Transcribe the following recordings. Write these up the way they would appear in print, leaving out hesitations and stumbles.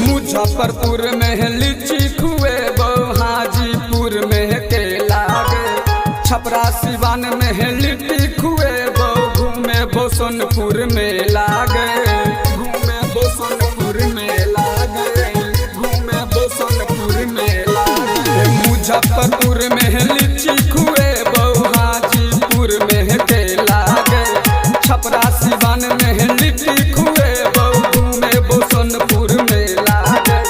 मुजफ्फरपुर में लीची खुए हाजीपुर में केला गे, छपरा सिवान में लिट्टी खुए घूमे भोसनपुर में लागे, घूमे भोसनपुर में लागे, घूमे भोसनपुर में लागे। मुजफ्फरपुर में लीची खुए हाजीपुर में केला गे, छपरा सिवान में लिट्टी खुए घूमे भोसनपुर में लागे।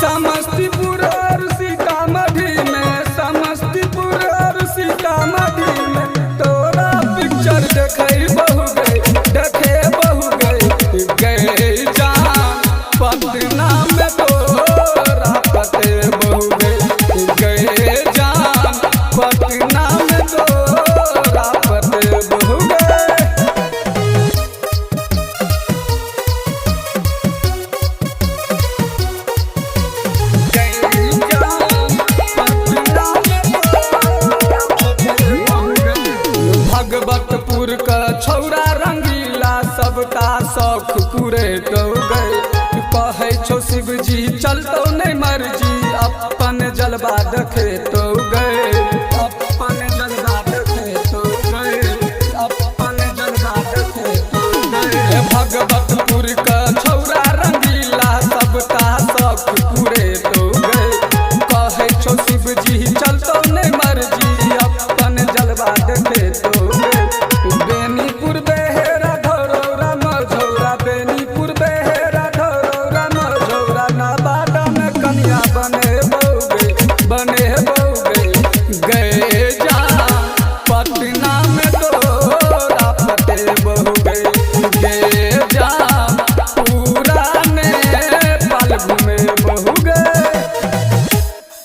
समस्तीपुर और सीतामढ़ी में, समस्तीपुर और सीतामढ़ी में तोरा पिक्चर देखे बहु गए, देखे बहु गए गए जान पटना में तोरा पते बहु गए गए जान पटना में तोरा पते बहु गए। भगवतपुर का छौरा रंगीला सबका शौक पूरे तो गए, कहे छो शिव जी चलतो नहीं मर्जी अपन जलवा देखे तो गए, अपन जलवा देखे तो गए, अपन जलवा देखे तो गए। भगवतपुर का